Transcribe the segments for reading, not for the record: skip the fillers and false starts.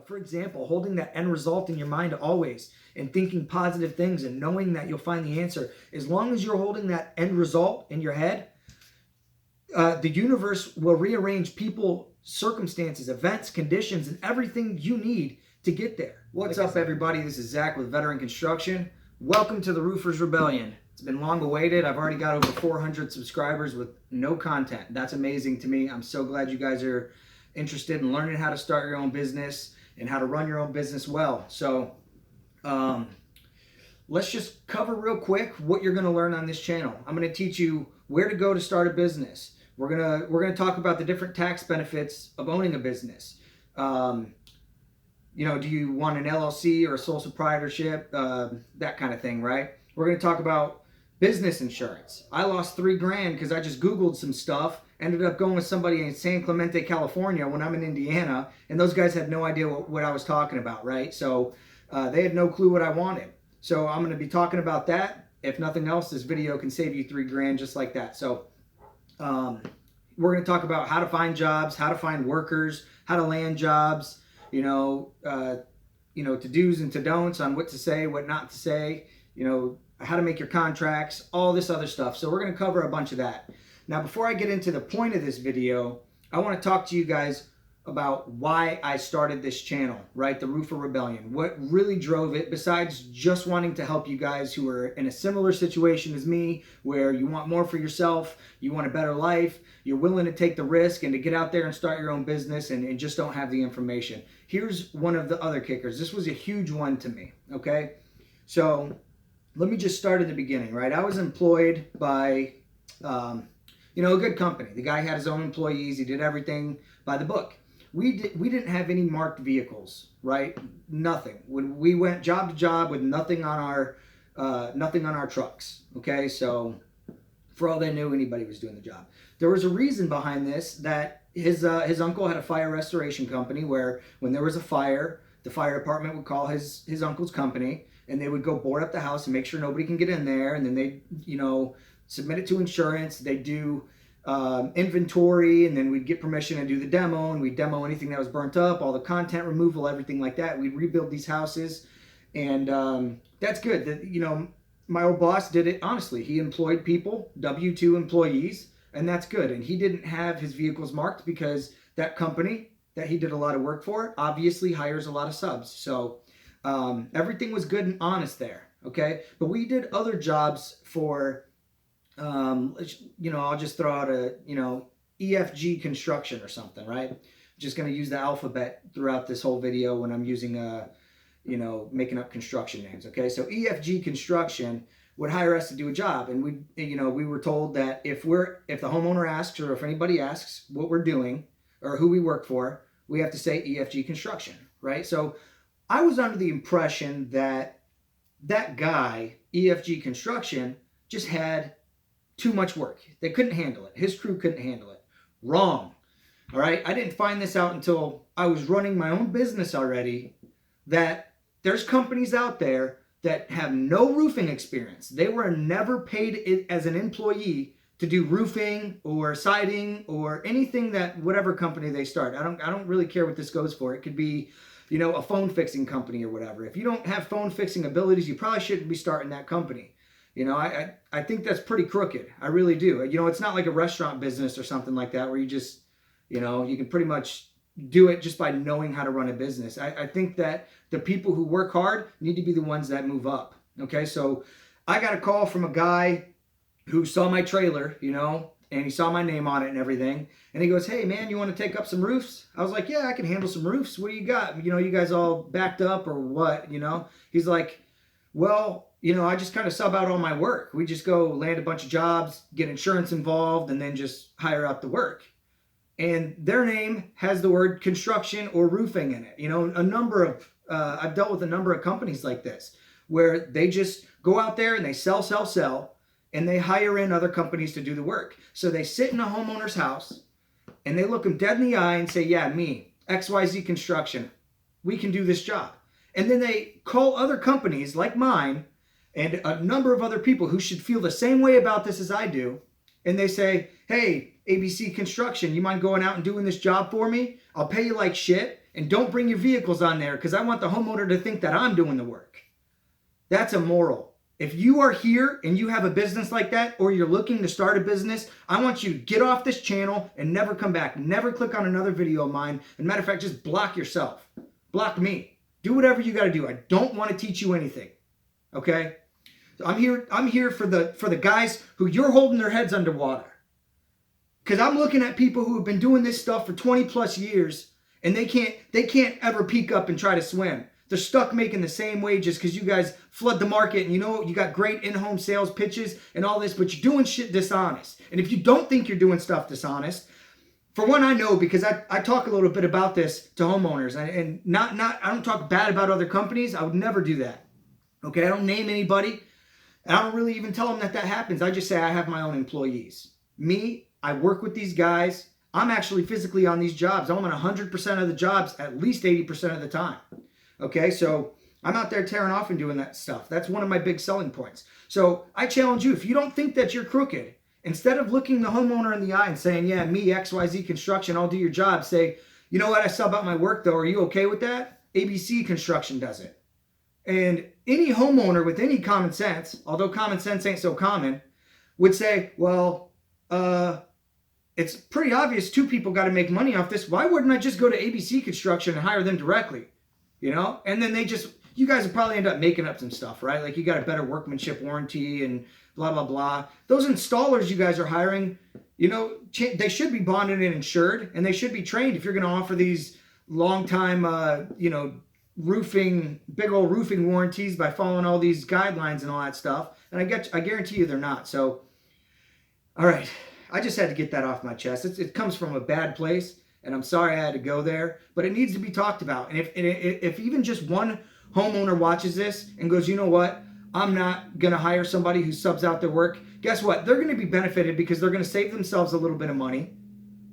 For example, holding that end result in your mind always and thinking positive things and knowing that you'll find the answer. As long as you're holding that end result in your head, the universe will rearrange people, circumstances, events, conditions, and everything you need to get there. What's up, everybody? This is Zach with Veteran Construction. Welcome to the Roofers Rebellion. It's been long awaited. I've already got over 400 subscribers with no content. That's amazing to me. I'm so glad you guys are interested in learning how to start your own business and how to run your own business well. So let's just cover real quick what you're going to learn on this channel. I'm going to teach you where to go to start a business. We're gonna talk about the different tax benefits of owning a business. Do you want an LLC or a sole proprietorship? That kind of thing, right? We're gonna talk about business insurance. I lost $3,000 because I just Googled some stuff. Ended up going with somebody in San Clemente, California, when I'm in Indiana, and those guys had no idea what I was talking about, right? So they had no clue what I wanted. So I'm going to be talking about that. If nothing else, this video can save you $3,000 just like that. So we're going to talk about how to find jobs, how to find workers, how to land jobs, to-dos and to-don'ts on what to say, what not to say, how to make your contracts, all this other stuff. So we're going to cover a bunch of that. Now, before I get into the point of this video, I want to talk to you guys about why I started this channel, right? The Roofer Rebellion. What really drove it, besides just wanting to help you guys who are in a similar situation as me, where you want more for yourself, you want a better life, you're willing to take the risk and to get out there and start your own business and just don't have the information. Here's one of the other kickers. This was a huge one to me, okay? So let me just start at the beginning, right? I was employed by, a good company. The guy had his own employees. He did everything by the book. We didn't have any marked vehicles, right? Nothing. When we went job to job with nothing on our trucks. Okay, so for all they knew, anybody was doing the job. There was a reason behind this, that his uncle had a fire restoration company where when there was a fire, the fire department would call his uncle's company and they would go board up the house and make sure nobody can get in there, and then they submit it to insurance. They do inventory, and then we'd get permission to do the demo, and we'd demo anything that was burnt up, all the content removal, everything like that. We'd rebuild these houses, and that's good. My old boss did it honestly. He employed people, W-2 employees, and that's good. And he didn't have his vehicles marked because that company that he did a lot of work for obviously hires a lot of subs. So everything was good and honest there, okay? But we did other jobs for I'll just throw out a, EFG construction or something, right? Just going to use the alphabet throughout this whole video when I'm using, making up construction names. Okay. So EFG construction would hire us to do a job. And we were told that if the homeowner asks, or if anybody asks what we're doing or who we work for, we have to say EFG construction, right? So I was under the impression that guy, EFG construction, just had too much work. They couldn't handle it. His crew couldn't handle it. Wrong. All right. I didn't find this out until I was running my own business already, that there's companies out there that have no roofing experience. They were never paid as an employee to do roofing or siding or anything that whatever company they start. I don't really care what this goes for. It could be, a phone fixing company or whatever. If you don't have phone fixing abilities, you probably shouldn't be starting that company. I think that's pretty crooked. I really do. It's not like a restaurant business or something like that where you just, you can pretty much do it just by knowing how to run a business. I think that the people who work hard need to be the ones that move up. Okay, so I got a call from a guy who saw my trailer, and he saw my name on it and everything. And he goes, "Hey man, you want to take up some roofs?" I was like, "Yeah, I can handle some roofs. What do you got? You guys all backed up or what?" He's like, "Well, I just kind of sub out all my work. We just go land a bunch of jobs, get insurance involved, and then just hire out the work." And their name has the word construction or roofing in it. I've dealt with a number of companies like this where they just go out there and they sell, and they hire in other companies to do the work. So they sit in a homeowner's house and they look them dead in the eye and say, "Yeah, me, XYZ Construction, we can do this job." And then they call other companies like mine and a number of other people who should feel the same way about this as I do. And they say, "Hey, ABC Construction, you mind going out and doing this job for me? I'll pay you like shit, And don't bring your vehicles on there because I want the homeowner to think that I'm doing the work. That's immoral. If you are here and you have a business like that, or you're looking to start a business, I want you to get off this channel and never come back. Never click on another video of mine. As a matter of fact, just block yourself. Block me. Do whatever you got to do. I don't want to teach you anything. Okay? So I'm here for the guys who you're holding their heads underwater. Because I'm looking at people who have been doing this stuff for 20 plus years and they can't ever peek up and try to swim. They're stuck making the same wages because you guys flood the market and you got great in-home sales pitches and all this, but you're doing shit dishonest. And if you don't think you're doing stuff dishonest, for one, I know because I talk a little bit about this to homeowners and I don't talk bad about other companies. I would never do that. Okay, I don't name anybody. And I don't really even tell them that happens. I just say I have my own employees. Me, I work with these guys. I'm actually physically on these jobs. I'm on 100% of the jobs at least 80% of the time. Okay, so I'm out there tearing off and doing that stuff. That's one of my big selling points. So I challenge you, if you don't think that you're crooked, instead of looking the homeowner in the eye and saying, yeah, me, XYZ Construction, I'll do your job, say, you know what, I sub out my work though. Are you okay with that? ABC Construction does it. And any homeowner with any common sense, although common sense ain't so common, would say, well, it's pretty obvious two people got to make money off this. Why wouldn't I just go to ABC Construction and hire them directly? You know, and then you guys will probably end up making up some stuff, right? Like you got a better workmanship warranty and blah, blah, blah. Those installers you guys are hiring, you know, they should be bonded and insured, and they should be trained if you're going to offer these long time, roofing, big old roofing warranties by following all these guidelines and all that stuff. And I guarantee you they're not. So, all right. I just had to get that off my chest. It comes from a bad place. And I'm sorry I had to go there, but it needs to be talked about. And if even just one homeowner watches this and goes, you know what, I'm not going to hire somebody who subs out their work, guess what? They're going to be benefited because they're going to save themselves a little bit of money,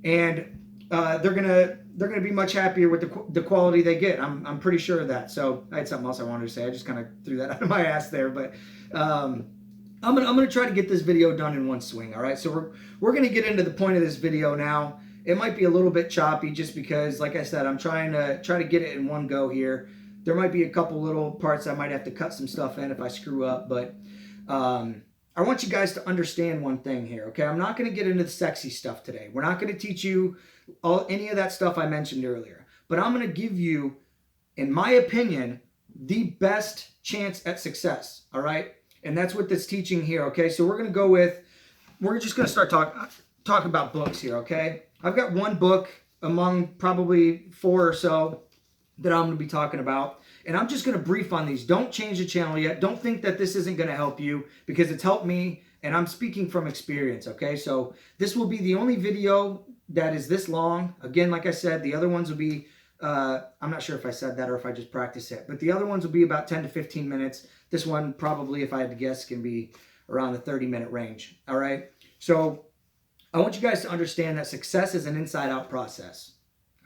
and they're going to be much happier with the quality they get. I'm pretty sure of that. So I had something else I wanted to say. I just kind of threw that out of my ass there, but I'm gonna try to get this video done in one swing. All right, so we're gonna get into the point of this video now. It might be a little bit choppy just because, like I said, I'm trying to get it in one go here. There might be a couple little parts I might have to cut some stuff in if I screw up, but I want you guys to understand one thing here, okay? I'm not going to get into the sexy stuff today. We're not going to teach you any of that stuff I mentioned earlier, but I'm going to give you, in my opinion, the best chance at success, all right? And that's what this teaching here, okay? So we're just going to start talking about books here, okay? I've got one book among probably 4 or so that I'm going to be talking about. And I'm just going to brief on these. Don't change the channel yet. Don't think that this isn't going to help you, because it's helped me and I'm speaking from experience, okay? So this will be the only video that is this long. Again, like I said, the other ones will be, I'm not sure if I said that or if I just practiced it, but the other ones will be about 10 to 15 minutes. This one probably, if I had to guess, can be around the 30-minute range, all right? So I want you guys to understand that success is an inside-out process,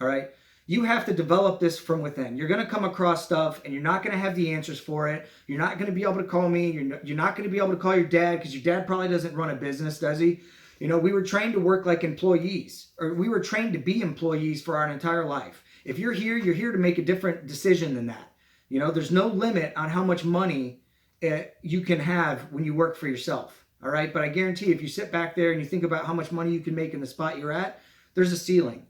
all right? You have to develop this from within. You're going to come across stuff, and you're not going to have the answers for it. You're not going to be able to call me. You're not going to be able to call your dad, because your dad probably doesn't run a business, does he? You know, we were trained to work like employees, or we were trained to be employees for our entire life. If you're here to make a different decision than that. You know, there's no limit on how much money you can have when you work for yourself. All right. But I guarantee if you sit back there and you think about how much money you can make in the spot you're at, there's a ceiling.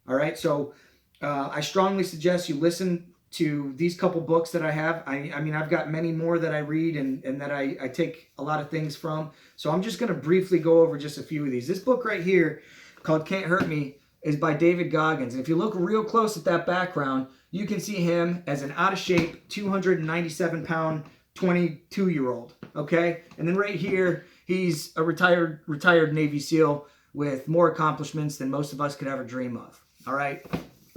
All right. So I strongly suggest you listen to these couple books that I have. I mean, I've got many more that I read and that I take a lot of things from. So I'm just going to briefly go over just a few of these. This book right here called Can't Hurt Me is by David Goggins. And if you look real close at that background, you can see him as an out of shape, 297 pound, 22-year-old. Okay. And then right here, he's a retired Navy SEAL with more accomplishments than most of us could ever dream of. All right.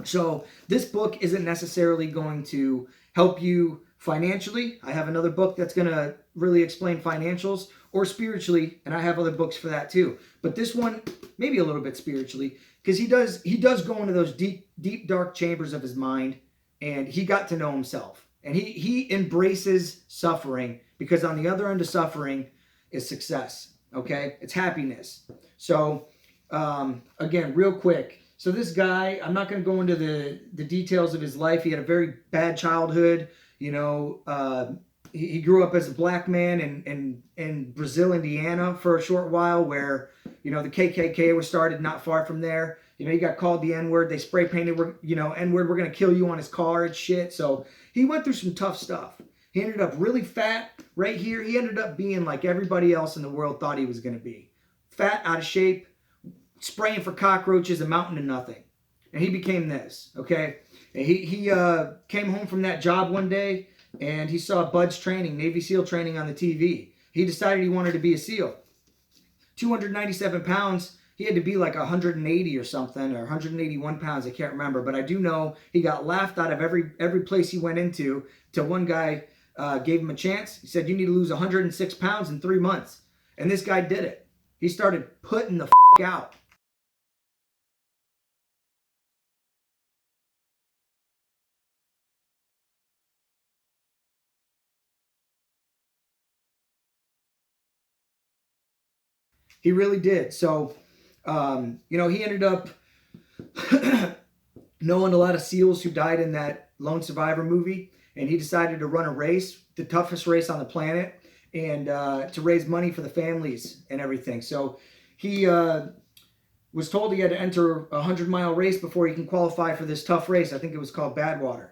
So this book isn't necessarily going to help you financially. I have another book that's going to really explain financials, or spiritually, and I have other books for that too. But this one, maybe a little bit spiritually, because he does go into those deep, dark chambers of his mind, and he got to know himself. And he embraces suffering, because on the other end of suffering is success, okay? It's happiness. So, again, real quick, So this guy, I'm not going to go into the details of his life. He had a very bad childhood. You know, he grew up as a black man in Brazil, Indiana for a short while, where, you know, the KKK was started not far from there. You know, he got called the N-word. They spray painted, you know, N-word, we're going to kill you on his car and shit. So he went through some tough stuff. He ended up really fat right here. He ended up being like everybody else in the world thought he was going to be. Fat, out of shape, spraying for cockroaches, amounting to nothing. And he became this, okay? And he came home from that job one day, and he saw Bud's training, Navy SEAL training on the TV. He decided he wanted to be a SEAL. 297 pounds. He had to be like 180 or something, or 181 pounds. I can't remember, but I do know he got laughed out of every place he went into till one guy gave him a chance. He said, you need to lose 106 pounds in 3 months. And this guy did it. He started putting the out. He really did. So, you know, he ended up knowing a lot of SEALs who died in that Lone Survivor movie, and he decided to run a race, the toughest race on the planet, and to raise money for the families and everything. So he was told he had to enter a 100-mile race before he can qualify for this tough race. I think it was called Badwater.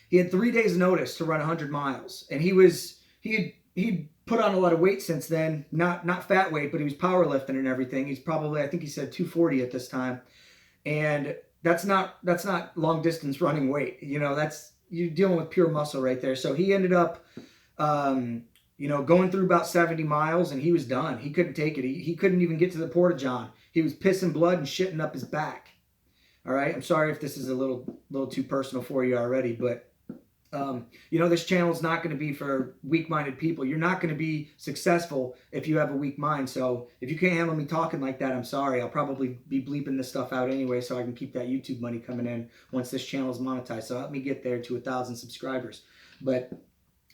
He had 3 days notice to run 100 miles, and he'd put on a lot of weight since then, not fat weight, but he was powerlifting and everything. He's probably, I think he said 240 at this time. And that's not long distance running weight. You know, you're dealing with pure muscle right there. So he ended up, you know, going through about 70 miles, and he was done. He couldn't take it. He couldn't even get to the Porta-John. He was pissing blood and shitting up his back. All right. I'm sorry if this is a little too personal for you already, but you know, this channel is not going to be for weak-minded people. You're not going to be successful if you have a weak mind. So if you can't handle me talking like that, I'm sorry. I'll probably be bleeping this stuff out anyway, so I can keep that YouTube money coming in once this channel is monetized. So help me get there to 1,000 subscribers. But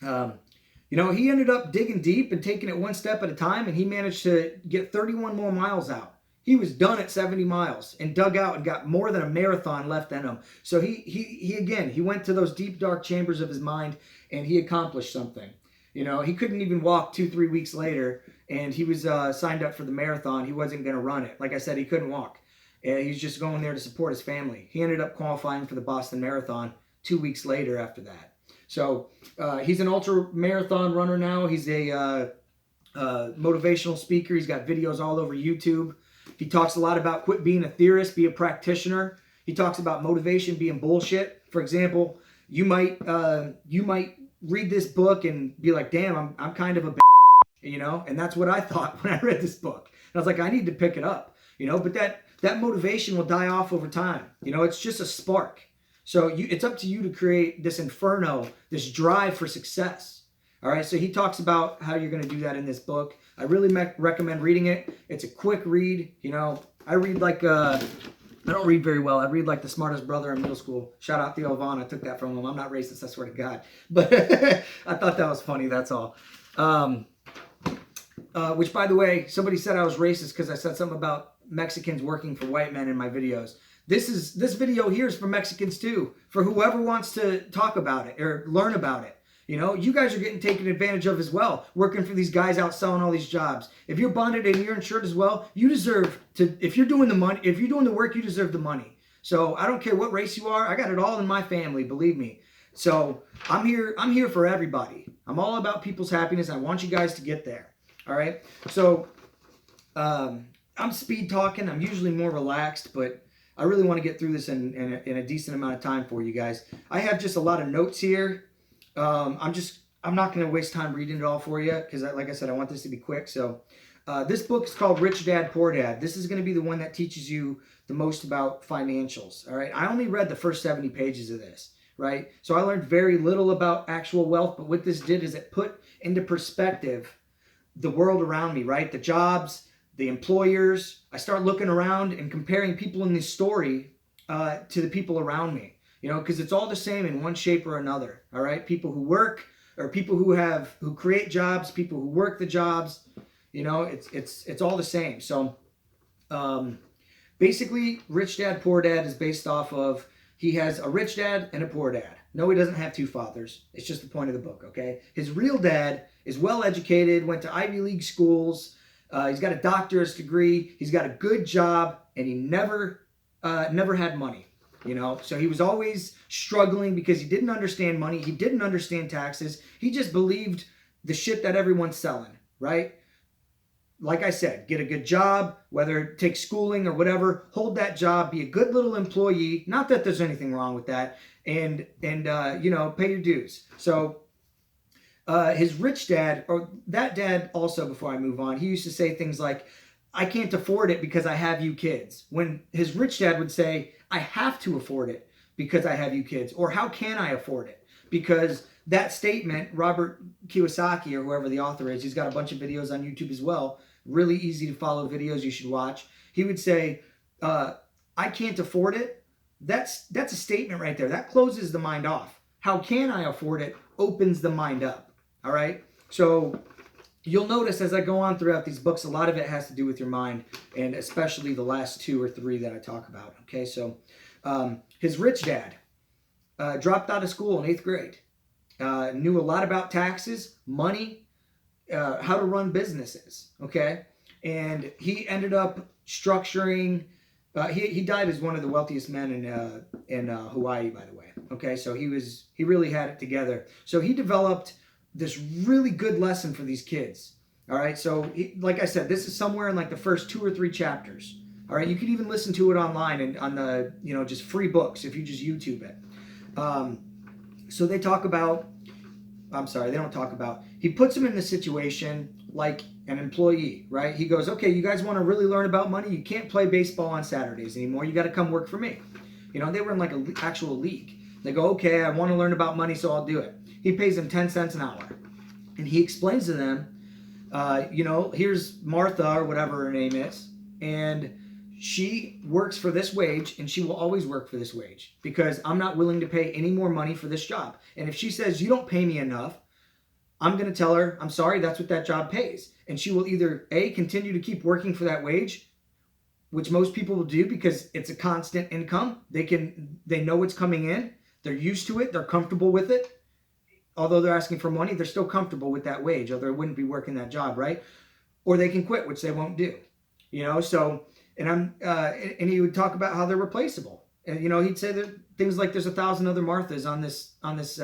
you know, he ended up digging deep and taking it one step at a time, and he managed to get 31 more miles out. He was done at 70 miles and dug out and got more than a marathon left in him. So he went to those deep, dark chambers of his mind, and he accomplished something. You know, he couldn't even walk 2-3 weeks later, and he was signed up for the marathon. He wasn't going to run it. Like I said, he couldn't walk. He was just going there to support his family. He ended up qualifying for the Boston Marathon 2 weeks later after that. So he's an ultra marathon runner now. He's a motivational speaker. He's got videos all over YouTube. He talks a lot about quit being a theorist, be a practitioner. He talks about motivation being bullshit. For example, you might read this book and be like, damn, I'm kind of a bitch, you know? And that's what I thought when I read this book. And I was like, I need to pick it up, you know? But that motivation will die off over time. You know, it's just a spark. So it's up to you to create this inferno, this drive for success. All right, so he talks about how you're going to do that in this book. I really recommend reading it. It's a quick read. You know, I read like, I don't read very well. I read like the smartest brother in middle school. Shout out Theo Vaughn. I took that from him. I'm not racist, I swear to God. But I thought that was funny, that's all. Which, by the way, somebody said I was racist because I said something about Mexicans working for white men in my videos. This video here is for Mexicans too, for whoever wants to talk about it or learn about it. You know, you guys are getting taken advantage of as well, working for these guys out selling all these jobs. If you're bonded and you're insured as well, you deserve to, if you're doing the work, you deserve the money. So I don't care what race you are. I got it all in my family, believe me. So I'm here for everybody. I'm all about people's happiness. I want you guys to get there. All right. So I'm speed talking. I'm usually more relaxed, but I really want to get through this in a decent amount of time for you guys. I have just a lot of notes here. I'm not going to waste time reading it all for you because, like I said, I want this to be quick. So this book is called Rich Dad, Poor Dad. This is going to be the one that teaches you the most about financials. All right. I only read the first 70 pages of this. Right. So I learned very little about actual wealth. But what this did is it put into perspective the world around me. Right. The jobs, the employers. I start looking around and comparing people in this story to the people around me. You know, because it's all the same in one shape or another. All right. People who work or people who create jobs, people who work the jobs, you know, it's all the same. So Basically, Rich Dad, Poor Dad is based off of he has a rich dad and a poor dad. No, he doesn't have two fathers. It's just the point of the book, okay? His real dad is well educated, went to Ivy League schools. He's got a doctorate degree. He's got a good job, and he never had money. So he was always struggling because he didn't understand money. He didn't understand taxes. He just believed the shit that everyone's selling, right? Like I said, get a good job, whether take schooling or whatever, hold that job, be a good little employee. Not that there's anything wrong with that, and pay your dues. So his rich dad, or that dad also, before I move on, he used to say things like, I can't afford it because I have you kids. When his rich dad would say, I have to afford it because I have you kids. Or how can I afford it? Because that statement, Robert Kiyosaki, or whoever the author is, he's got a bunch of videos on YouTube as well. Really easy to follow videos you should watch. He would say, I can't afford it. That's a statement right there. That closes the mind off. How can I afford it opens the mind up. All right? So you'll notice as I go on throughout these books, a lot of it has to do with your mind, and especially the last 2 or 3 that I talk about. Okay, so his rich dad dropped out of school in 8th grade. Knew a lot about taxes, money, how to run businesses, okay? And he ended up structuring, he died as one of the wealthiest men in Hawaii, by the way, okay? So he really had it together. So he developed this really good lesson for these kids, all right? So like I said, this is somewhere in like the first 2 or 3 chapters, all right? You can even listen to it online and on the, just free books if you just YouTube it. So they talk about, they don't talk about, he puts them in the situation like an employee, right? He goes, okay, you guys want to really learn about money? You can't play baseball on Saturdays anymore. You got to come work for me. They were in like an actual league. They go, okay, I want to learn about money, so I'll do it. He pays them 10 cents an hour. And he explains to them, here's Martha, or whatever her name is, and she works for this wage, and she will always work for this wage because I'm not willing to pay any more money for this job. And if she says, you don't pay me enough, I'm going to tell her, I'm sorry, that's what that job pays. And she will either A, continue to keep working for that wage, which most people will do because it's a constant income. They know it's coming in. They're used to it. They're comfortable with it. Although they're asking for money, they're still comfortable with that wage, or they wouldn't be working that job, right? Or they can quit, which they won't do. So, and he would talk about how they're replaceable. And, he'd say that things like there's 1,000 other Marthas on this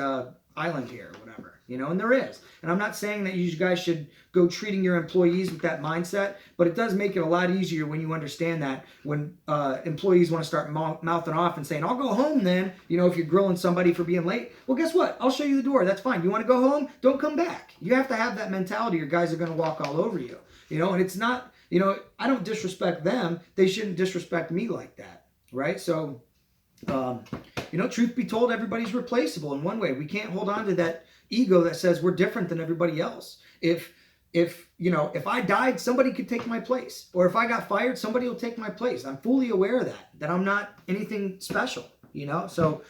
island here, or whatever, and there is. And I'm not saying that you guys should go treating your employees with that mindset, but it does make it a lot easier when you understand that when employees want to start mouthing off and saying, I'll go home then, if you're grilling somebody for being late. Well, guess what? I'll show you the door. That's fine. You want to go home? Don't come back. You have to have that mentality or guys are going to walk all over you, and it's not, I don't disrespect them. They shouldn't disrespect me like that, right? So, truth be told, everybody's replaceable in one way. We can't hold on to that ego that says we're different than everybody else. If I died, somebody could take my place. Or if I got fired, somebody will take my place. I'm fully aware of that I'm not anything special, So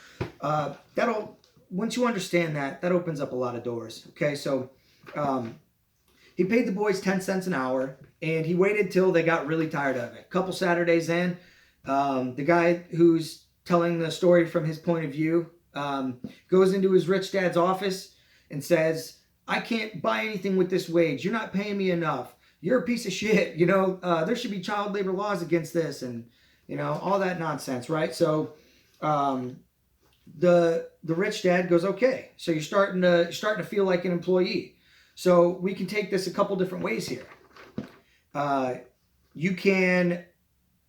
once you understand that opens up a lot of doors. Okay, so he paid the boys 10 cents an hour, and he waited till they got really tired of it. A couple Saturdays in, the guy who's telling the story from his point of view goes into his rich dad's office and says, I can't buy anything with this wage. You're not paying me enough. You're a piece of shit. There should be child labor laws against this, and all that nonsense, right? So the rich dad goes, okay, so you're starting to feel like an employee. So we can take this a couple different ways here. You can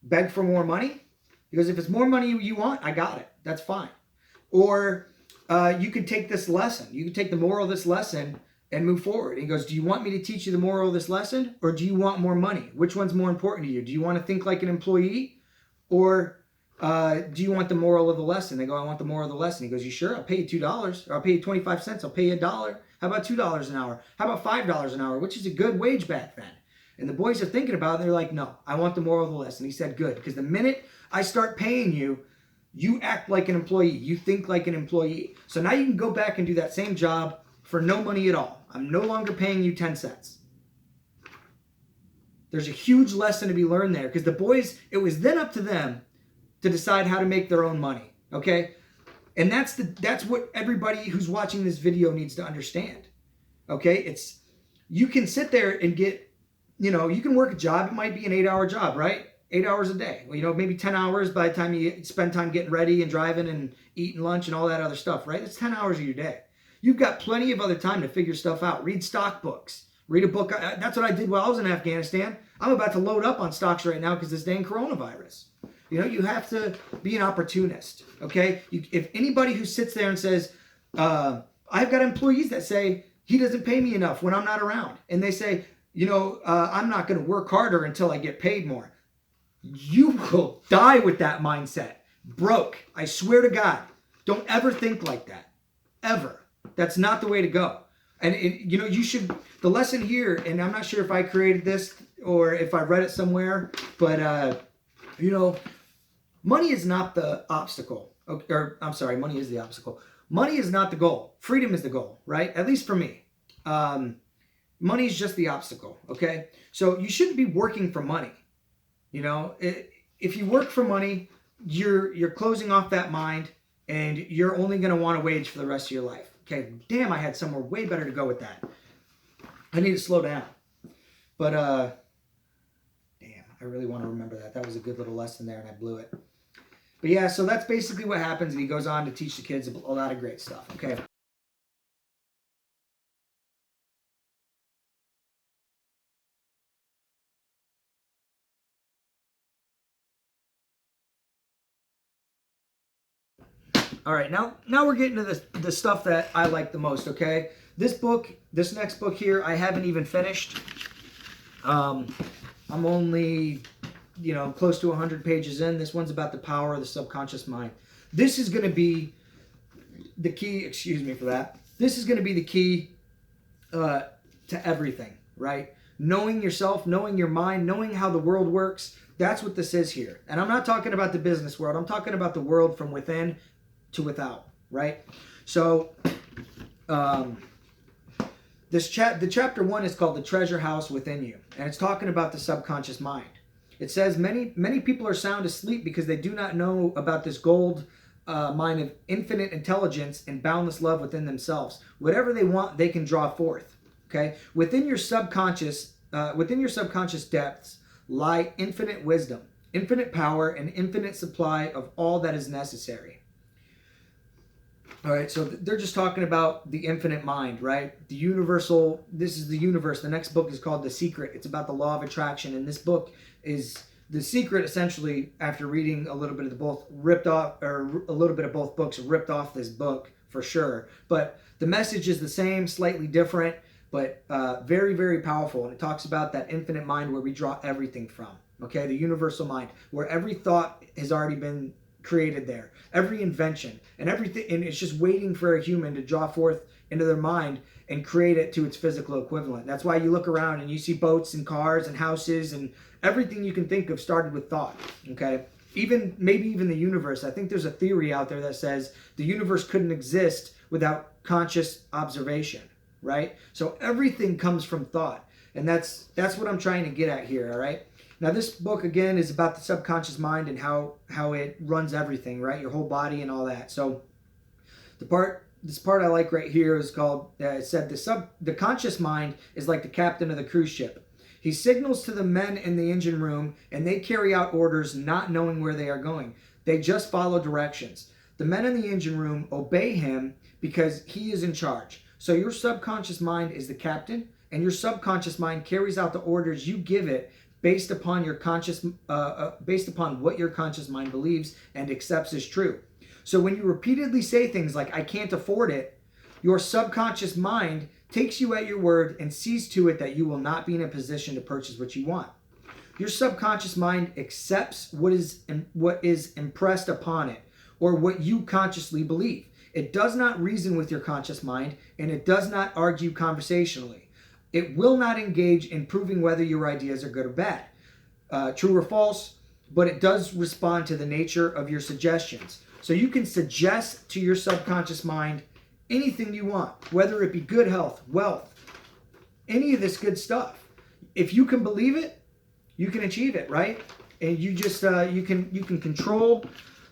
beg for more money, because if it's more money you want, I got it. That's fine. Or you could take this lesson. You could take the moral of this lesson and move forward. He goes, do you want me to teach you the moral of this lesson, or do you want more money? Which one's more important to you? Do you want to think like an employee, or do you want the moral of the lesson? They go, I want the moral of the lesson. He goes, you sure? I'll pay you $2, or I'll pay you 25 cents. I'll pay you $1. How about $2 an hour? How about $5 an hour, which is a good wage back then? And the boys are thinking about it. They're like, no, I want the moral of the lesson. He said, good, because the minute I start paying you, you act like an employee. You think like an employee. So now you can go back and do that same job for no money at all. I'm no longer paying you 10 cents. There's a huge lesson to be learned there, because the boys, it was then up to them to decide how to make their own money, okay? And that's what everybody who's watching this video needs to understand, okay? You can sit there and get, you can work a job. It might be an 8-hour job, right? 8 hours a day. Well, maybe 10 hours by the time you spend time getting ready and driving and eating lunch and all that other stuff, right? That's 10 hours of your day. You've got plenty of other time to figure stuff out. Read stock books. Read a book. That's what I did while I was in Afghanistan. I'm about to load up on stocks right now because this dang coronavirus. You have to be an opportunist, okay? If anybody who sits there and says, I've got employees that say, he doesn't pay me enough when I'm not around. And they say, I'm not going to work harder until I get paid more. You will die with that mindset. Broke. I swear to God. Don't ever think like that. Ever. That's not the way to go. And you should, the lesson here, and I'm not sure if I created this or if I read it somewhere, but money is not the obstacle. Or I'm sorry, money is the obstacle. Money is not the goal. Freedom is the goal, right? At least for me. Money is just the obstacle, okay? So you shouldn't be working for money. If you work for money, you're closing off that mind, and you're only going to want a wage for the rest of your life. Okay, damn, I had somewhere way better to go with that. I need to slow down. But, damn, I really want to remember that. That was a good little lesson there, and I blew it. But yeah, so that's basically what happens, and he goes on to teach the kids a lot of great stuff, okay? All right, now we're getting to the stuff that I like the most, okay? This next book here, I haven't even finished. I'm only, close to 100 pages in. This one's about the power of the subconscious mind. This is going to be the key, excuse me for that. This is going to be the key to everything, right? Knowing yourself, knowing your mind, knowing how the world works. That's what this is here. And I'm not talking about the business world. I'm talking about the world from within to without, right? So the chapter 1 is called The Treasure House Within You, and it's talking about the subconscious mind. It says many people are sound asleep because they do not know about this gold mine of infinite intelligence and boundless love within themselves. Whatever they want, they can draw forth. Okay, within your subconscious depths lie infinite wisdom, infinite power, and infinite supply of all that is necessary. All right, so they're just talking about the infinite mind, right? The universal, this is the universe. The next book is called The Secret. It's about the law of attraction. And this book is The Secret, essentially, after reading a little bit of both books, ripped off this book for sure. But the message is the same, slightly different, but very, very powerful. And it talks about that infinite mind where we draw everything from, okay? The universal mind, where every thought has already been created there, every invention and everything, and it's just waiting for a human to draw forth into their mind and create it to its physical equivalent. That's why you look around and you see boats and cars and houses and everything you can think of started with thought, okay? Maybe even the universe. I think there's a theory out there that says the universe couldn't exist without conscious observation, right? So everything comes from thought, and that's what I'm trying to get at here, all right? Now, this book, again, is about the subconscious mind and how it runs everything, right? Your whole body and all that. So this part I like right here is called, it said, the conscious mind is like the captain of the cruise ship. He signals to the men in the engine room, and they carry out orders not knowing where they are going. They just follow directions. The men in the engine room obey him because he is in charge. So your subconscious mind is the captain, and your subconscious mind carries out the orders you give it based upon what your conscious mind believes and accepts as true. So when you repeatedly say things like, I can't afford it, your subconscious mind takes you at your word and sees to it that you will not be in a position to purchase what you want. Your subconscious mind accepts what is impressed upon it, or what you consciously believe. It does not reason with your conscious mind, and it does not argue conversationally. It will not engage in proving whether your ideas are good or bad, true or false, but it does respond to the nature of your suggestions. So you can suggest to your subconscious mind anything you want, whether it be good health, wealth, any of this good stuff. If you can believe it, you can achieve it, right? And you just you can control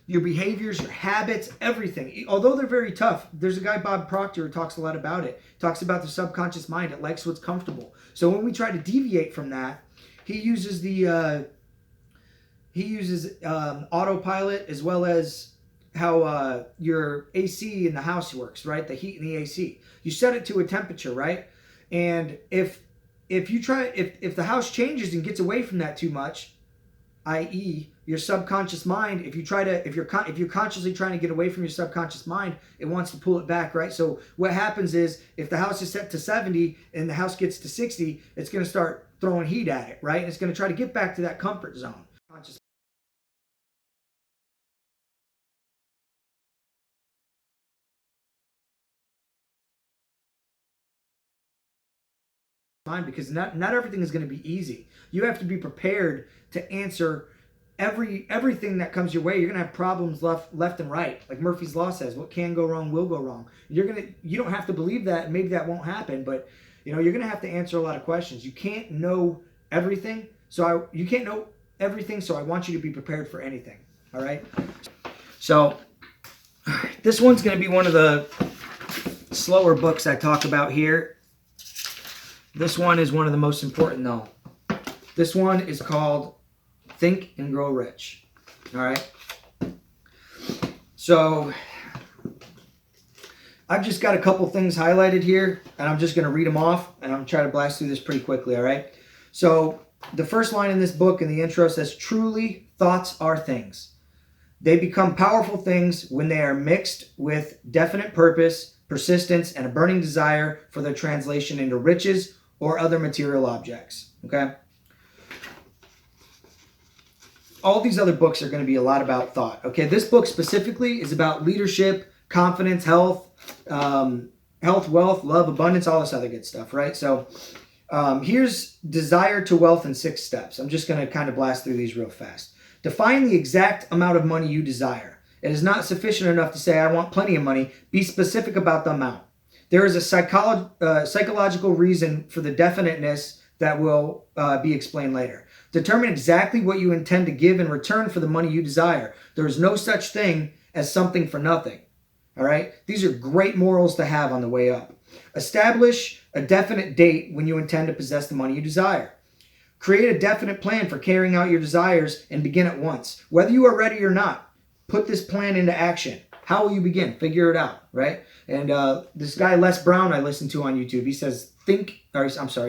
your behaviors, your habits, everything. Although they're very tough, there's a guy, Bob Proctor, who talks a lot about it. Talks about the subconscious mind. It likes what's comfortable. So when we try to deviate from that, he uses autopilot, as well as how your AC in the house works, right? The heat in the AC. You set it to a temperature, right? And if the house changes and gets away from that too much, i.e., your subconscious mind, if you're consciously trying to get away from your subconscious mind, it wants to pull it back, right? So what happens is, if the house is set to 70 and the house gets to 60, it's going to start throwing heat at it, right? And it's going to try to get back to that comfort zone. Mind, because not everything is going to be easy. You have to be prepared to answer everything that comes your way. You're going to have problems left and right. Like Murphy's Law says, what can go wrong will go wrong. You don't have to believe that, and maybe that won't happen, but you're going to have to answer a lot of questions. You can't know everything. So I want you to be prepared for anything. All right? So this one's going to be one of the slower books I talk about here. This one is one of the most important, though. This one is called Think and Grow Rich. All right? So I've just got a couple things highlighted here, and I'm just going to read them off, and I'm going to try to blast through this pretty quickly, all right? So the first line in this book in the intro says, truly, thoughts are things. They become powerful things when they are mixed with definite purpose, persistence, and a burning desire for their translation into riches or other material objects, okay? All these other books are going to be a lot about thought, okay? This book specifically is about leadership, confidence, health, wealth, love, abundance, all this other good stuff, right? So here's desire to wealth in 6 steps. I'm just going to kind of blast through these real fast. Define the exact amount of money you desire. It is not sufficient enough to say, I want plenty of money. Be specific about the amount. There is a psychological reason for the definiteness that will be explained later. Determine exactly what you intend to give in return for the money you desire. There is no such thing as something for nothing. All right? These are great morals to have on the way up. Establish a definite date when you intend to possess the money you desire. Create a definite plan for carrying out your desires and begin at once. Whether you are ready or not, put this plan into action. How will you begin? Figure it out, right? And this guy, Les Brown, I listen to on YouTube, he says, he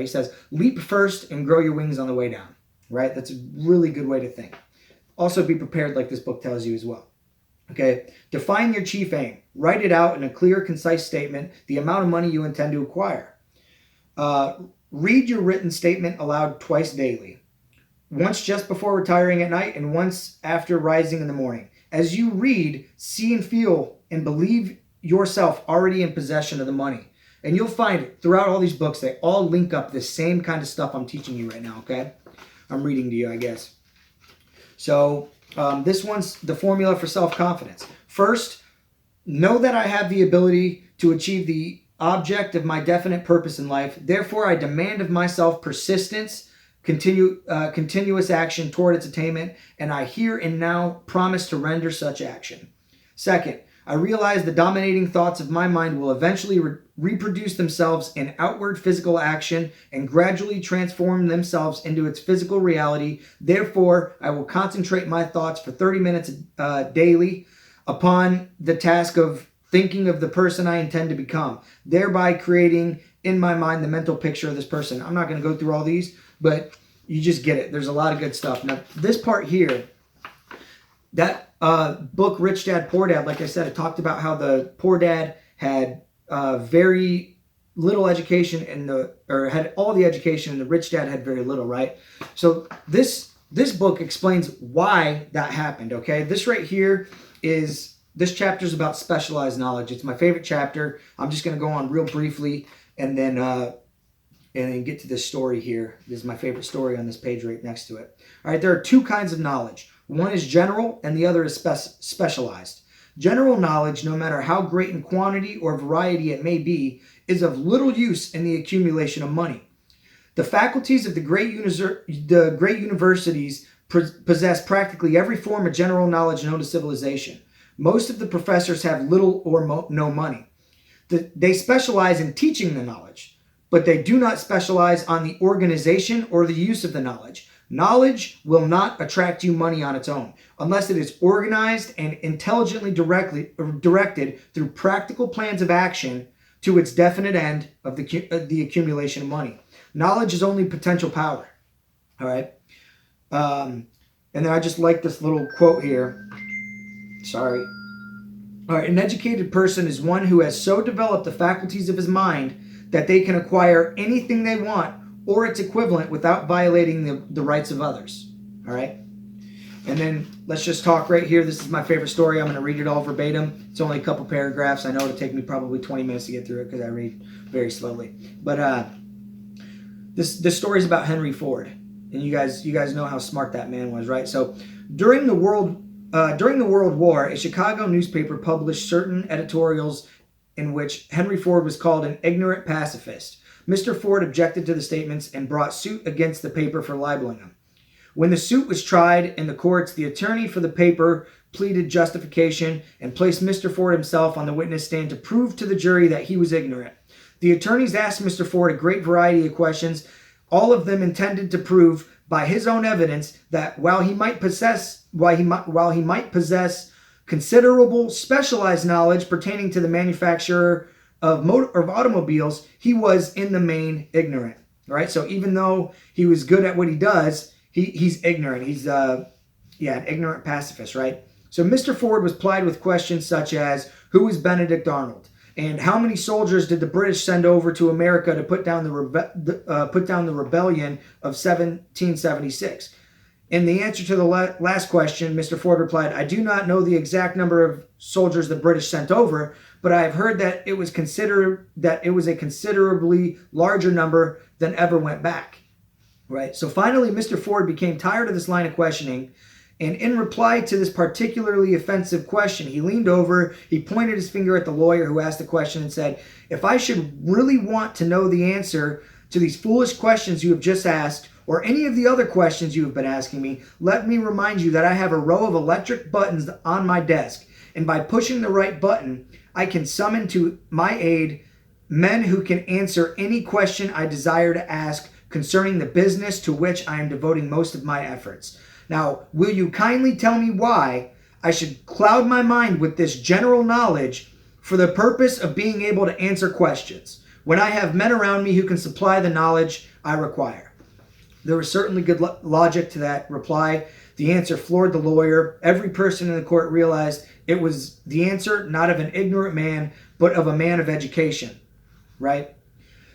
says, leap first and grow your wings on the way down, right? That's a really good way to think. Also be prepared, like this book tells you as well. Okay, define your chief aim. Write it out in a clear, concise statement, the amount of money you intend to acquire. Read your written statement aloud twice daily. Once just before retiring at night and once after rising in the morning. As you read, see and feel and believe yourself already in possession of the money. And you'll find throughout all these books, they all link up the same kind of stuff I'm teaching you right now, okay? I'm reading to you, I guess. So this one's the formula for self-confidence. First, know that I have the ability to achieve the object of my definite purpose in life. Therefore, I demand of myself persistence, continuous action toward its attainment, and I here and now promise to render such action. Second, I realize the dominating thoughts of my mind will eventually reproduce themselves in outward physical action and gradually transform themselves into its physical reality. Therefore, I will concentrate my thoughts for 30 minutes daily upon the task of thinking of the person I intend to become, thereby creating in my mind the mental picture of this person. I'm not going to go through all these, but you just get it. There's a lot of good stuff. Now, this part here, that book, Rich Dad, Poor Dad, like I said, it talked about how the poor dad had very little education had all the education, and the rich dad had very little, right? So this book explains why that happened, okay? This right here this chapter is about specialized knowledge. It's my favorite chapter. I'm just going to go on real briefly and then get to this story here. This is my favorite story on this page right next to it. All right, there are 2 kinds of knowledge. One is general and the other is specialized. General knowledge, no matter how great in quantity or variety it may be, is of little use in the accumulation of money. The faculties of the great universities possess practically every form of general knowledge known to civilization. Most of the professors have little or no money. They specialize in teaching the knowledge, but they do not specialize on the organization or the use of the knowledge. Knowledge will not attract you money on its own, unless it is organized and intelligently directed through practical plans of action to its definite end of the accumulation of money. Knowledge is only potential power. All right. And then I just like this little quote here. Sorry. All right. An educated person is one who has so developed the faculties of his mind that they can acquire anything they want or its equivalent without violating the rights of others. All right. And then let's just talk right here. This is my favorite story. I'm going to read it all verbatim. It's only a couple paragraphs. I know it'll take me probably 20 minutes to get through it because I read very slowly. But this story is about Henry Ford, and you guys know how smart that man was, right? So during the World War, a Chicago newspaper published certain editorials in which Henry Ford was called an ignorant pacifist. Mr. Ford objected to the statements and brought suit against the paper for libeling him. When the suit was tried in the courts, the attorney for the paper pleaded justification and placed Mr. Ford himself on the witness stand to prove to the jury that he was ignorant. The attorneys asked Mr. Ford a great variety of questions, all of them intended to prove by his own evidence that while he might possess considerable specialized knowledge pertaining to the manufacture of automobiles, he was in the main ignorant. All right, so even though he was good at what he does, he's ignorant. He's an ignorant pacifist, right? So Mr. Ford was plied with questions such as, who was Benedict Arnold? And how many soldiers did the British send over to America to put down the rebellion of 1776? In the answer to the last question, Mr. Ford replied, I do not know the exact number of soldiers the British sent over, but I have heard that it was a considerably larger number than ever went back. Right. So finally, Mr. Ford became tired of this line of questioning. And in reply to this particularly offensive question, he leaned over, he pointed his finger at the lawyer who asked the question and said, if I should really want to know the answer to these foolish questions you have just asked, or any of the other questions you have been asking me, let me remind you that I have a row of electric buttons on my desk. And by pushing the right button, I can summon to my aid men who can answer any question I desire to ask concerning the business to which I am devoting most of my efforts. Now, will you kindly tell me why I should cloud my mind with this general knowledge for the purpose of being able to answer questions, when I have men around me who can supply the knowledge I require? There was certainly good logic to that reply. The answer floored the lawyer. Every person in the court realized it was the answer not of an ignorant man, but of a man of education, right?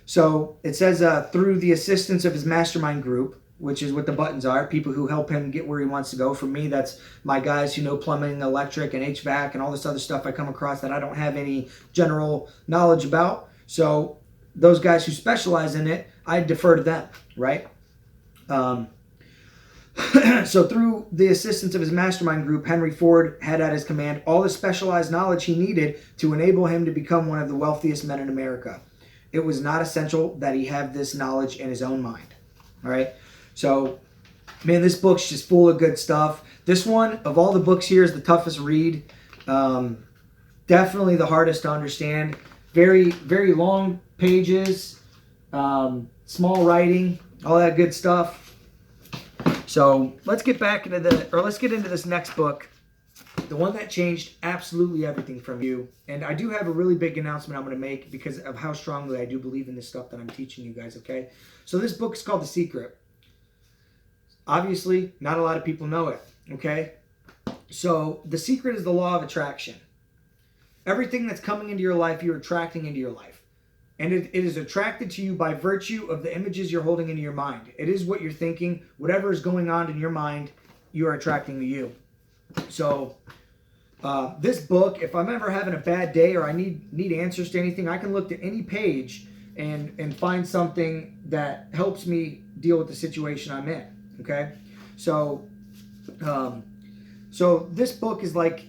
So it says through the assistance of his mastermind group, which is what the buttons are, people who help him get where he wants to go. For me, that's my guys who know plumbing, electric, and HVAC, and all this other stuff I come across that I don't have any general knowledge about. So those guys who specialize in it, I defer to them, right? So through the assistance of his mastermind group, Henry Ford had at his command all the specialized knowledge he needed to enable him to become one of the wealthiest men in America. It was not essential that he have this knowledge in his own mind. All right. So, man, this book's just full of good stuff. This one, of all the books here, is the toughest read. Definitely the hardest to understand. Very, very long pages, small writing, all that good stuff. So let's get into this next book, the one that changed absolutely everything from you. And I do have a really big announcement I'm going to make because of how strongly I do believe in this stuff that I'm teaching you guys, okay? So this book is called The Secret. Obviously, not a lot of people know it, okay? So The Secret is the law of attraction. Everything that's coming into your life, you're attracting into your life. And it is attracted to you by virtue of the images you're holding into your mind. It is what you're thinking. Whatever is going on in your mind, you are attracting to you. So this book, if I'm ever having a bad day or I need answers to anything, I can look to any page and find something that helps me deal with the situation I'm in. Okay? So this book is like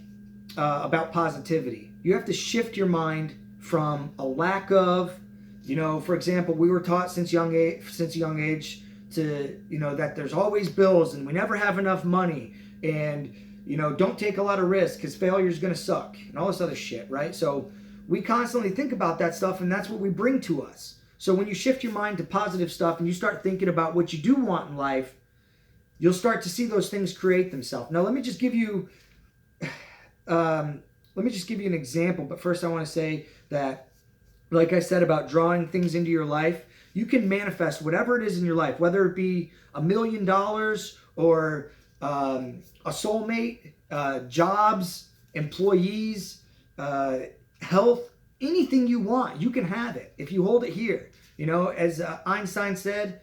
about positivity. You have to shift your mind from a lack of, For example, we were taught since a young age to, that there's always bills and we never have enough money, and, don't take a lot of risk because failure is going to suck and all this other shit, right? So we constantly think about that stuff, and that's what we bring to us. So when you shift your mind to positive stuff and you start thinking about what you do want in life, you'll start to see those things create themselves. Now, let me just give you an example. But first, I want to say that, like I said about drawing things into your life, you can manifest whatever it is in your life, whether it be $1 million or a soulmate, jobs, employees, health, anything you want. You can have it if you hold it here. As Einstein said,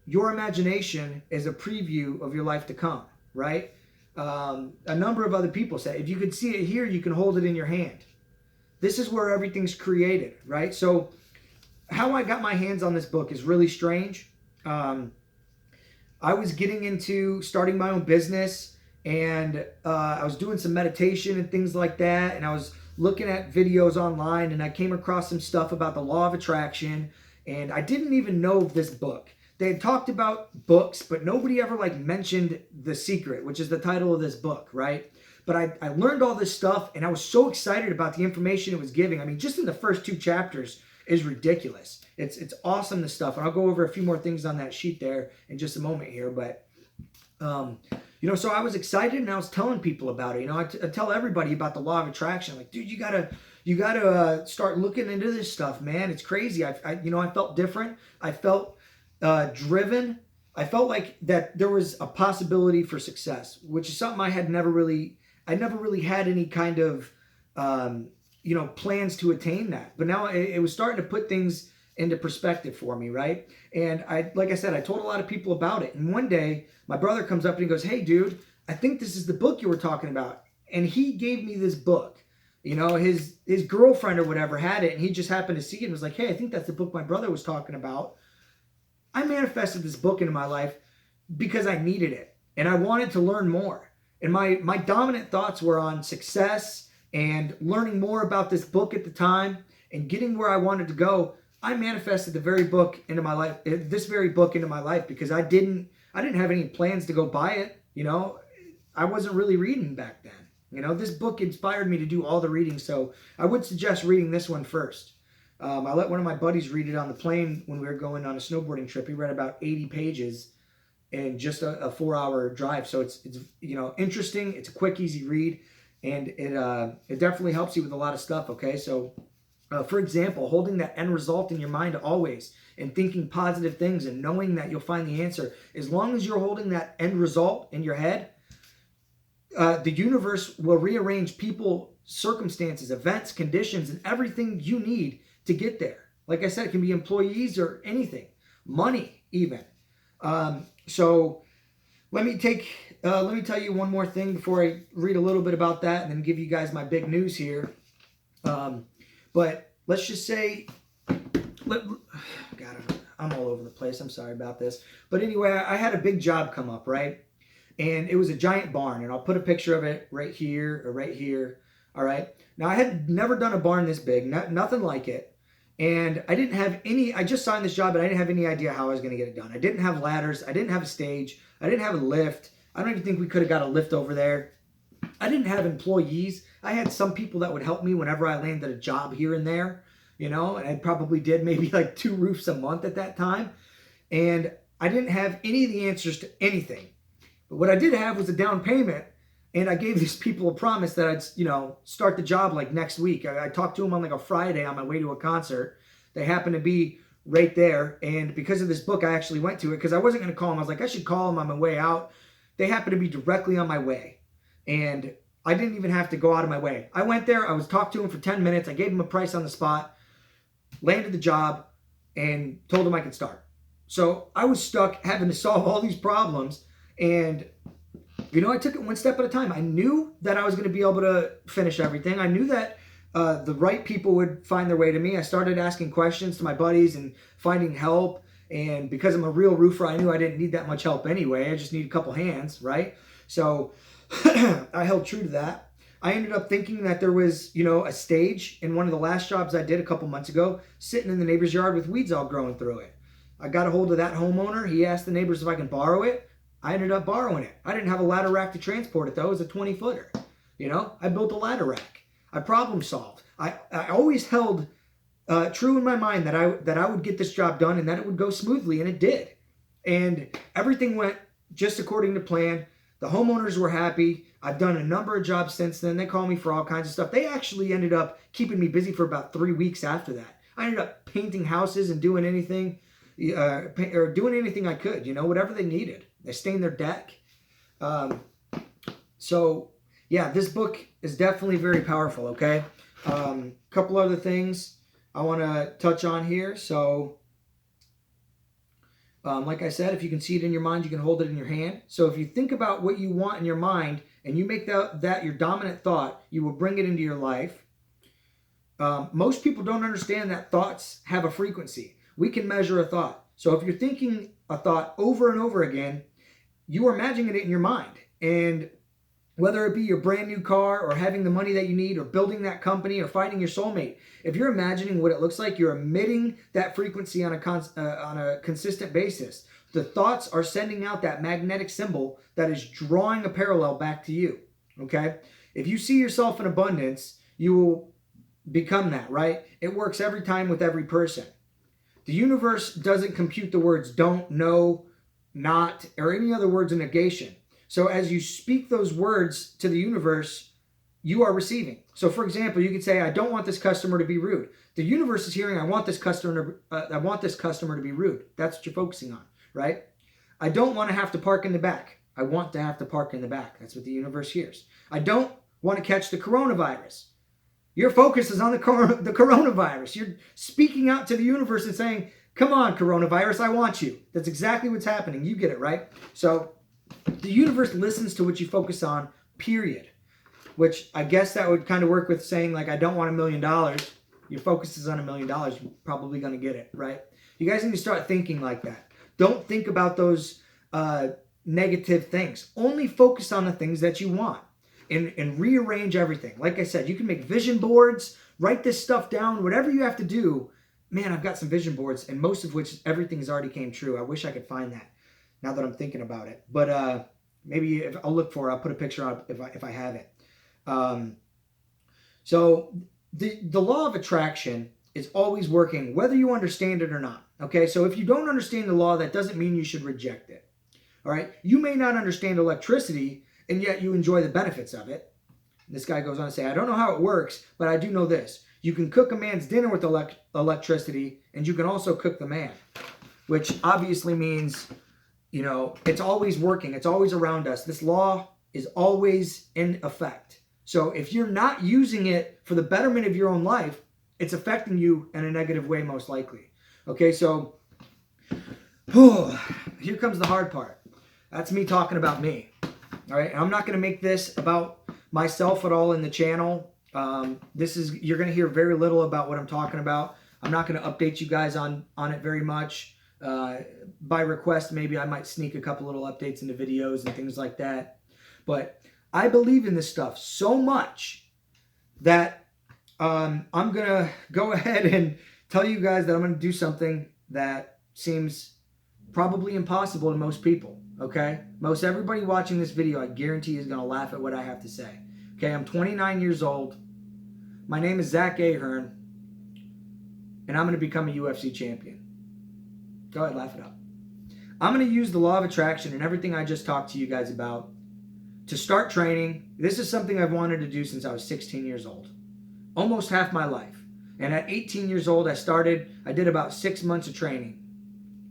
your imagination is a preview of your life to come, right? A number of other people say, if you could see it here, you can hold it in your hand. This is where everything's created, right? So how I got my hands on this book is really strange. I was getting into starting my own business, and I was doing some meditation and things like that, and I was looking at videos online, and I came across some stuff about the law of attraction, and I didn't even know of this book. They had talked about books, but nobody ever mentioned The Secret, which is the title of this book, right? But I learned all this stuff, and I was so excited about the information it was giving. I mean, just in the first 2 chapters is ridiculous. It's awesome, this stuff. And I'll go over a few more things on that sheet there in just a moment here. But, so I was excited, and I was telling people about it. I tell everybody about the law of attraction. Like, dude, you gotta start looking into this stuff, man. It's crazy. I felt different. I felt driven. I felt like that there was a possibility for success, which is something I never really had any kind of, plans to attain that. But now it was starting to put things into perspective for me, right? And like I said, I told a lot of people about it. And one day my brother comes up and he goes, "Hey, dude, I think this is the book you were talking about." And he gave me this book. His girlfriend or whatever had it, and he just happened to see it and was like, "Hey, I think that's the book my brother was talking about." I manifested this book into my life because I needed it, and I wanted to learn more. And my dominant thoughts were on success and learning more about this book at the time and getting where I wanted to go. I manifested this very book into my life because I didn't have any plans to go buy it. I wasn't really reading back then. This book inspired me to do all the reading, so I would suggest reading this one first. I let one of my buddies read it on the plane when we were going on a snowboarding trip. He read about 80 pages in just a 4-hour drive. So it's interesting. It's a quick, easy read, and it definitely helps you with a lot of stuff. Okay, so for example, holding that end result in your mind always and thinking positive things and knowing that you'll find the answer. As long as you're holding that end result in your head, the universe will rearrange people, circumstances, events, conditions, and everything you need to get there. Like I said, it can be employees or anything, money even. So let me tell you one more thing before I read a little bit about that and then give you guys my big news here. But let's just say, God, I'm all over the place. I'm sorry about this. But anyway, I had a big job come up, right? And it was a giant barn, and I'll put a picture of it right here or right here. All right. Now, I had never done a barn this big, nothing like it. And I just signed this job, and I didn't have any idea how I was going to get it done. I didn't have ladders. I didn't have a stage. I didn't have a lift. I don't even think we could have got a lift over there. I didn't have employees. I had some people that would help me whenever I landed a job here and there, and I probably did maybe 2 roofs a month at that time. And I didn't have any of the answers to anything. But what I did have was a down payment. And I gave these people a promise that I'd, start the job next week. I talked to them on a Friday on my way to a concert. They happened to be right there. And because of this book, I actually went to it because I wasn't going to call them. I was like, I should call them on my way out. They happened to be directly on my way. And I didn't even have to go out of my way. I went there. I was talked to them for 10 minutes. I gave them a price on the spot, landed the job, and told them I could start. So I was stuck having to solve all these problems. And I took it one step at a time. I knew that I was going to be able to finish everything. I knew that the right people would find their way to me. I started asking questions to my buddies and finding help. And because I'm a real roofer, I knew I didn't need that much help anyway. I just need a couple hands, right? So I held true to that. I ended up thinking that there was, you know, a stage in one of the last jobs I did a couple months ago, sitting in the neighbor's yard with weeds all growing through it. I got a hold of that homeowner. He asked the neighbors if I can borrow it. I ended up borrowing it. I didn't have a ladder rack to transport it though. It was a 20-footer. You know, I built a ladder rack. I problem solved. I always held true in my mind that I would get this job done and that it would go smoothly, and it did. And everything went just according to plan. The homeowners were happy. I've done a number of jobs since then. They call me for all kinds of stuff. They actually ended up keeping me busy for about 3 weeks after that. I ended up painting houses and doing anything, doing anything I could, you know, whatever they needed. They stained their deck. So yeah, this book is definitely very powerful. Okay. Couple other things I want to touch on here. So, like I said, if you can see it in your mind, you can hold it in your hand. So if you think about what you want in your mind and you make that your dominant thought, you will bring it into your life. Most people don't understand that thoughts have a frequency. We can measure a thought. So if you're thinking a thought over and over again, you are imagining it in your mind. And whether it be your brand new car or having the money that you need or building that company or finding your soulmate, if you're imagining what it looks like, you're emitting that frequency on a consistent basis. The thoughts are sending out that magnetic symbol that is drawing a parallel back to you. Okay? If you see yourself in abundance, you will become that, right? It works every time with every person. The universe doesn't compute the words don't, no, not, or any other words of negation. So as you speak those words to the universe, you are receiving. So for example, you could say, I don't want this customer to be rude. The universe is hearing, I want this customer to be rude. That's what you're focusing on, right? I don't want to have to park in the back. I want to have to park in the back. That's what the universe hears. I don't want to catch the coronavirus. Your focus is on the coronavirus. You're speaking out to the universe and saying, come on, coronavirus, I want you. That's exactly what's happening. You get it, right? So the universe listens to what you focus on, period. Which I guess that would kind of work with saying, like, I don't want $1 million. Your focus is on $1 million. You're probably going to get it, right? You guys need to start thinking like that. Don't think about those negative things. Only focus on the things that you want and rearrange everything. Like I said, you can make vision boards, write this stuff down, whatever you have to do. Man, I've got some vision boards, and most of which everything's already came true. I wish I could find that now that I'm thinking about it. But maybe if I'll look for it, I'll put a picture up if I have it. So the law of attraction is always working, whether you understand it or not. Okay, so if you don't understand the law, that doesn't mean you should reject it. All right, you may not understand electricity, and yet you enjoy the benefits of it. This guy goes on to say, I don't know how it works, but I do know this. You can cook a man's dinner with electricity, and you can also cook the man, which obviously means, you know, it's always working. It's always around us. This law is always in effect. So if you're not using it for the betterment of your own life, it's affecting you in a negative way, most likely. Okay, so here comes the hard part. That's me talking about me. All right, and I'm not going to make this about myself at all in the channel. You're going to hear very little about what I'm talking about. I'm not going to update you guys on it very much. By request, maybe I might sneak a couple little updates into videos and things like that. But I believe in this stuff so much that I'm going to go ahead and tell you guys that I'm going to do something that seems probably impossible to most people, okay? Most everybody watching this video, I guarantee, is going to laugh at what I have to say. Okay, I'm 29 years old. My name is Zach Ahern, and I'm going to become a UFC champion. Go ahead, laugh it up. I'm going to use the law of attraction and everything I just talked to you guys about to start training. This is something I've wanted to do since I was 16 years old. Almost half my life. And at 18 years old, I did about 6 months of training.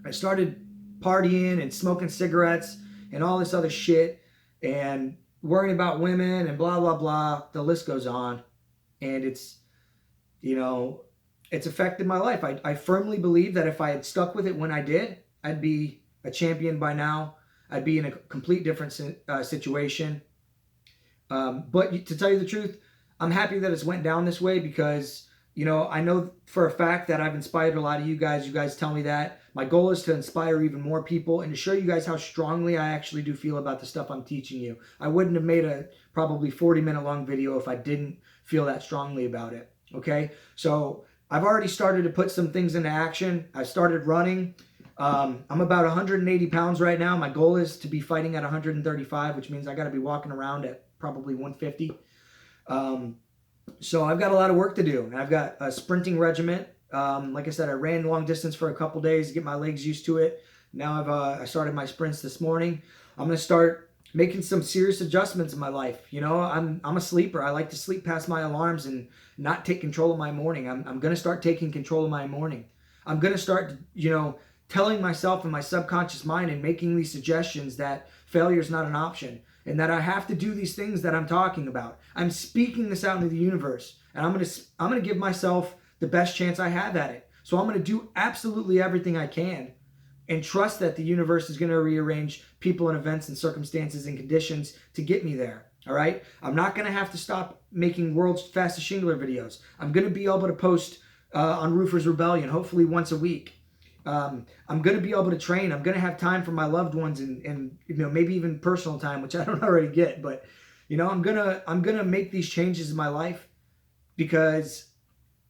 I started partying and smoking cigarettes and all this other shit and worrying about women and blah, blah, blah. The list goes on. And it's, you know, it's affected my life. I firmly believe that if I had stuck with it when I did, I'd be a champion by now. I'd be in a complete different situation. But to tell you the truth, I'm happy that it's went down this way because You know, I know for a fact that I've inspired a lot of you guys. You guys tell me that. My goal is to inspire even more people and to show you guys how strongly I actually do feel about the stuff I'm teaching you. I wouldn't have made a probably 40-minute long video if I didn't feel that strongly about it. Okay? So I've already started to put some things into action. I started running. I'm about 180 pounds right now. My goal is to be fighting at 135, which means I got to be walking around at probably 150. So I've got a lot of work to do. I've got a sprinting regiment. Like I said, I ran long distance for a couple days to get my legs used to it. Now I started my sprints this morning. I'm going to start making some serious adjustments in my life. You know, I'm a sleeper. I like to sleep past my alarms and not take control of my morning. I'm going to start taking control of my morning. I'm going to start, you know, telling myself in my subconscious mind and making these suggestions that failure is not an option and that I have to do these things that I'm talking about. I'm speaking this out into the universe, and I'm going to give myself the best chance I have at it. So I'm going to do absolutely everything I can and trust that the universe is going to rearrange people and events and circumstances and conditions to get me there. All right? I'm not going to have to stop making world's fastest shingler videos. I'm going to be able to post on Roofer's Rebellion, hopefully once a week. I'm going to be able to train. I'm going to have time for my loved ones and you know, maybe even personal time, which I don't already get. But you know, I'm gonna make these changes in my life because,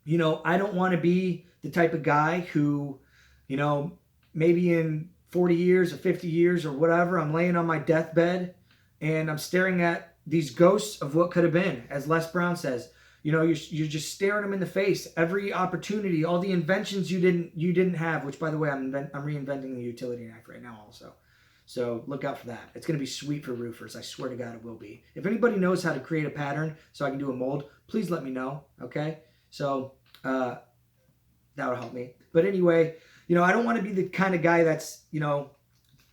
you know, I don't want to be the type of guy who, you know, maybe in 40 years or 50 years or whatever, I'm laying on my deathbed and I'm staring at these ghosts of what could have been, as Les Brown says. You know, you're just staring them in the face. Every opportunity, all the inventions you didn't have. Which, by the way, I'm reinventing the utility knife right now, also. So look out for that. It's going to be sweet for roofers. I swear to God, it will be. If anybody knows how to create a pattern so I can do a mold, please let me know. Okay, so that would help me. But anyway, you know, I don't want to be the kind of guy that's, you know,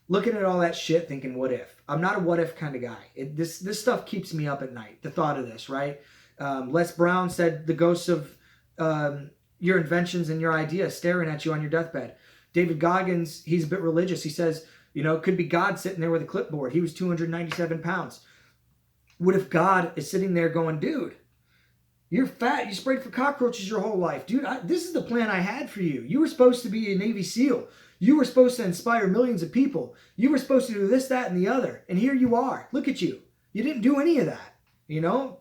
looking at all that shit thinking, what if? I'm not a what if kind of guy. This stuff keeps me up at night. The thought of this, right? Les Brown said the ghosts of your inventions and your ideas staring at you on your deathbed. David Goggins, he's a bit religious. He says, you know, it could be God sitting there with a clipboard. He was 297 pounds. What if God is sitting there going, dude, you're fat. You sprayed for cockroaches your whole life. Dude, this is the plan I had for you. You were supposed to be a Navy SEAL. You were supposed to inspire millions of people. You were supposed to do this, that, and the other. And here you are. Look at you. You didn't do any of that, you know?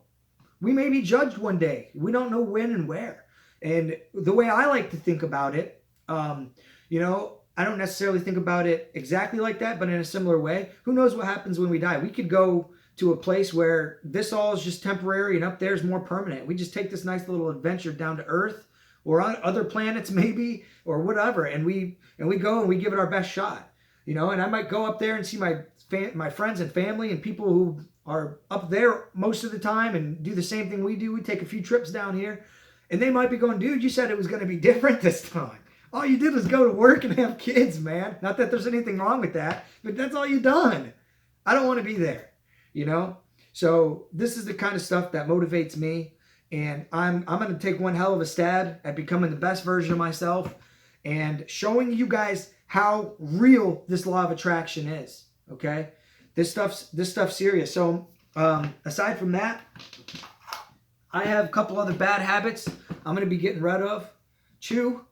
We may be judged one day. We don't know when and where. And the way I like to think about it, you know, I don't necessarily think about it exactly like that, but in a similar way. Who knows what happens when we die? We could go to a place where this all is just temporary and up there is more permanent. We just take this nice little adventure down to Earth or on other planets maybe or whatever, and we go and we give it our best shot. You know, and I might go up there and see my friends and family and people who are up there most of the time and do the same thing we do. We take a few trips down here and they might be going, dude, you said it was going to be different this time. All you did was go to work and have kids, man. Not that there's anything wrong with that, but that's all you done. I don't want to be there, you know? So this is the kind of stuff that motivates me, and I'm going to take one hell of a stab at becoming the best version of myself and showing you guys how real this law of attraction is, okay? This stuff's serious. So aside from that, I have a couple other bad habits I'm going to be getting rid of. Chew.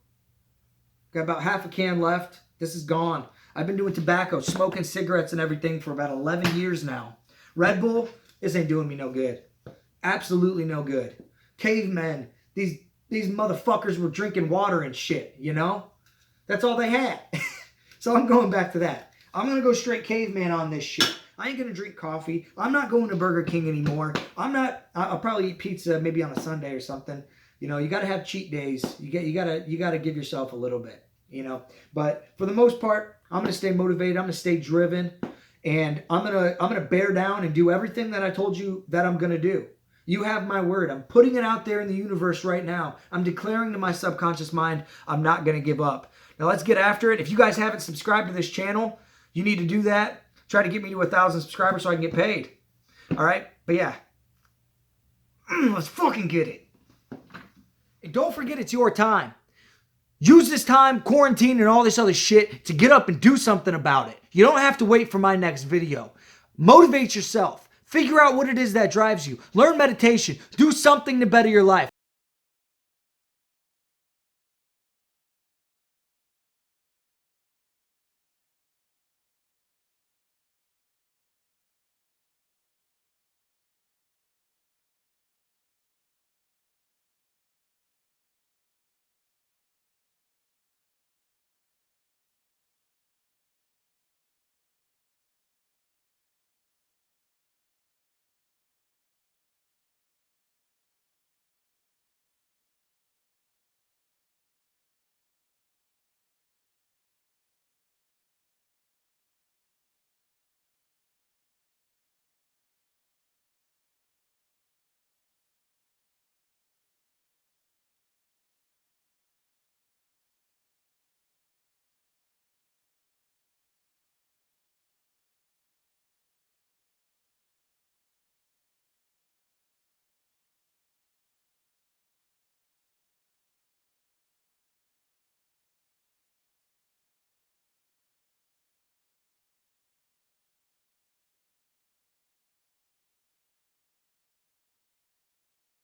Got about half a can left. This is gone. I've been doing tobacco, smoking cigarettes and everything for about 11 years now. Red Bull, this ain't doing me no good. Absolutely no good. Cavemen, these motherfuckers were drinking water and shit, you know? That's all they had. So I'm going back to that. I'm going to go straight caveman on this shit. I ain't going to drink coffee. I'm not going to Burger King anymore. I'll probably eat pizza maybe on a Sunday or something. You know, you got to have cheat days. You got to give yourself a little bit, you know. But for the most part, I'm going to stay motivated. I'm going to stay driven, and I'm going to bear down and do everything that I told you that I'm going to do. You have my word. I'm putting it out there in the universe right now. I'm declaring to my subconscious mind, I'm not going to give up. Now let's get after it. If you guys haven't subscribed to this channel, you need to do that. Try to get me to 1,000 subscribers so I can get paid. All right? But yeah. Let's fucking get it. And don't forget it's your time. Use this time, quarantine, and all this other shit to get up and do something about it. You don't have to wait for my next video. Motivate yourself. Figure out what it is that drives you. Learn meditation. Do something to better your life.